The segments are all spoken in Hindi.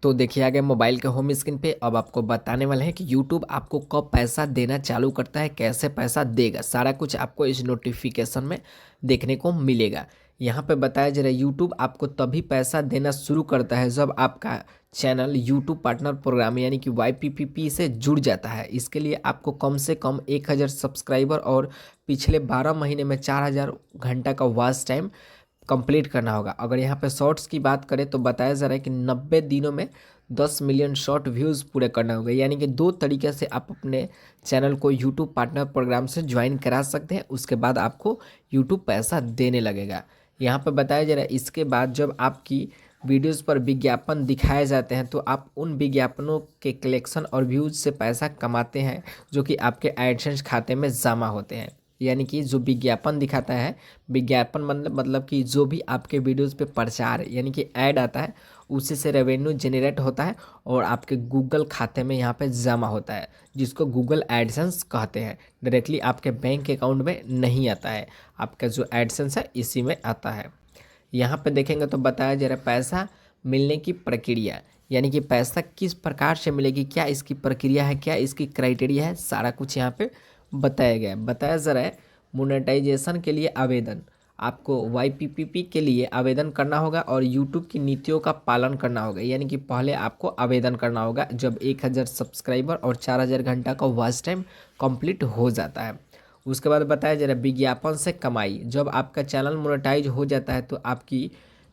तो देखिए आ गए मोबाइल के होम स्क्रीन पे। अब आपको बताने वाले हैं कि यूट्यूब आपको कब पैसा देना चालू करता है, कैसे पैसा देगा, सारा कुछ आपको इस नोटिफिकेशन में देखने को मिलेगा। यहाँ पे बताया जा रहा है यूट्यूब आपको तभी पैसा देना शुरू करता है जब आपका चैनल यूट्यूब पार्टनर प्रोग्राम यानी कि YPPP से जुड़ जाता है। इसके लिए आपको कम से कम 1000 सब्सक्राइबर और पिछले 12 महीने में 4000 घंटा का वॉच टाइम कंप्लीट करना होगा। अगर यहाँ पे शॉर्ट्स की बात करें तो बताया जा रहा है कि 90 दिनों में 10 मिलियन शॉर्ट व्यूज़ पूरे करना होगा। यानी कि दो तरीके से आप अपने चैनल को यूट्यूब पार्टनर प्रोग्राम से ज्वाइन करा सकते हैं, उसके बाद आपको यूट्यूब पैसा देने लगेगा। यहाँ पे बताया जा रहा है इसके बाद जब आपकी वीडियोज़ पर विज्ञापन दिखाए जाते हैं तो आप उन विज्ञापनों के कलेक्शन और व्यूज़ से पैसा कमाते हैं, जो कि आपके एडसेंस खाते में जमा होते हैं। यानी कि जो विज्ञापन दिखाता है, विज्ञापन मतलब कि जो भी आपके वीडियोस पे प्रचार यानी कि ऐड आता है, उसी से रेवेन्यू जनरेट होता है और आपके गूगल खाते में यहाँ पे जमा होता है, जिसको गूगल एडसेंस कहते हैं। डायरेक्टली आपके बैंक अकाउंट में नहीं आता है, आपका जो एडसेंस है इसी में आता है। यहाँ पे देखेंगे तो बताया जा रहा है पैसा मिलने की प्रक्रिया, यानी कि पैसा किस प्रकार से मिलेगी, क्या इसकी प्रक्रिया है, क्या इसकी क्राइटेरिया है, सारा कुछ यहाँ पे बताया गया है। बताया जा रहा है मोनेटाइजेशन के लिए आवेदन, आपको YPPP के लिए आवेदन करना होगा और यूट्यूब की नीतियों का पालन करना होगा। यानी कि पहले आपको आवेदन करना होगा जब 1000 सब्सक्राइबर और 4000 घंटा का वॉच टाइम कंप्लीट हो जाता है। उसके बाद बताया जा रहा है विज्ञापन से कमाई, जब आपका चैनल मोनेटाइज हो जाता है तो आपकी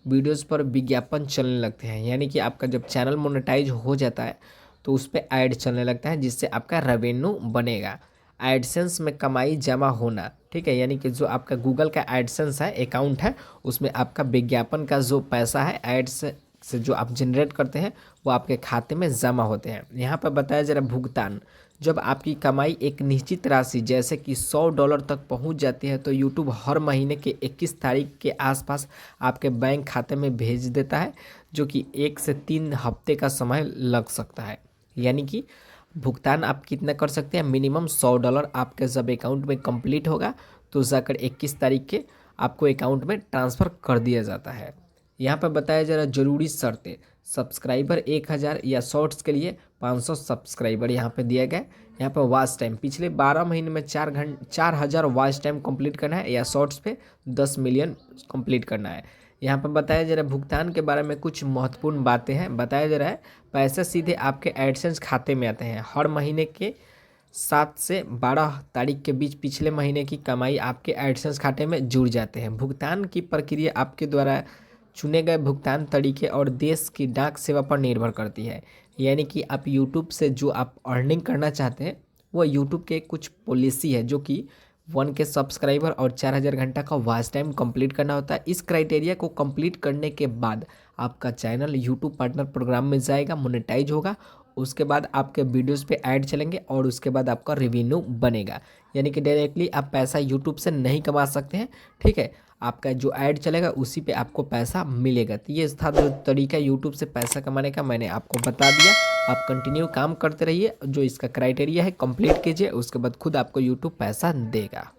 वीडियोस पर विज्ञापन चलने लगते हैं। यानी कि आपका जब चैनल मोनेटाइज हो जाता है तो उस पर ऐड चलने लगता है, जिससे आपका रेवेन्यू बनेगा। एडसेंस में कमाई जमा होना, ठीक है, यानी कि जो आपका गूगल का एडसेंस है अकाउंट है, उसमें आपका विज्ञापन का जो पैसा है एड्स से जो आप जनरेट करते हैं वो आपके खाते में जमा होते हैं। यहाँ पर बताया जा रहा है भुगतान, जब आपकी कमाई एक निश्चित राशि जैसे कि $100 तक पहुँच जाती है तो यूट्यूब हर महीने के 21 तारीख के आसपास आपके बैंक खाते में भेज देता है, जो कि 1 से 3 हफ्ते का समय लग सकता है। यानी कि भुगतान आप कितना कर सकते हैं, मिनिमम $100 आपके जब अकाउंट में कंप्लीट होगा तो जाकर 21 तारीख के आपको अकाउंट में ट्रांसफ़र कर दिया जाता है। यहाँ पर बताया जा रहा है जरूरी शर्तें, सब्सक्राइबर 1000 या शॉर्ट्स के लिए 500 सब्सक्राइबर यहाँ पे दिया गया है। यहाँ पर वॉच टाइम पिछले 12 महीने में 4000 वॉच टाइम कंप्लीट करना है या शॉर्ट्स पे 10 मिलियन कंप्लीट करना है। यहाँ पर बताया जा रहा है भुगतान के बारे में कुछ महत्वपूर्ण बातें हैं। बताया जा रहा है पैसे सीधे आपके एडसेंस खाते में आते हैं। हर महीने के 7 से 12 तारीख के बीच पिछले महीने की कमाई आपके एडसेंस खाते में जुड़ जाते हैं। भुगतान की प्रक्रिया आपके द्वारा चुने गए भुगतान तरीके और देश की डाक सेवा पर निर्भर करती है। यानी कि आप यूट्यूब से जो आप अर्निंग करना चाहते हैं वो यूट्यूब के कुछ पॉलिसी है, जो कि 1K सब्सक्राइबर और 4000 घंटा का वॉच टाइम कंप्लीट करना होता है। इस क्राइटेरिया को कंप्लीट करने के बाद आपका चैनल यूट्यूब पार्टनर प्रोग्राम में जाएगा, मोनेटाइज होगा, उसके बाद आपके वीडियोस पे ऐड चलेंगे और उसके बाद आपका रेवेन्यू बनेगा। यानी कि डायरेक्टली आप पैसा यूट्यूब से नहीं कमा सकते हैं, ठीक है, आपका जो ऐड चलेगा उसी पे आपको पैसा मिलेगा। तो ये था जो तरीका यूट्यूब से पैसा कमाने का, मैंने आपको बता दिया। आप कंटिन्यू काम करते रहिए, जो इसका क्राइटेरिया है कंप्लीट कीजिए, उसके बाद खुद आपको यूट्यूब पैसा देगा।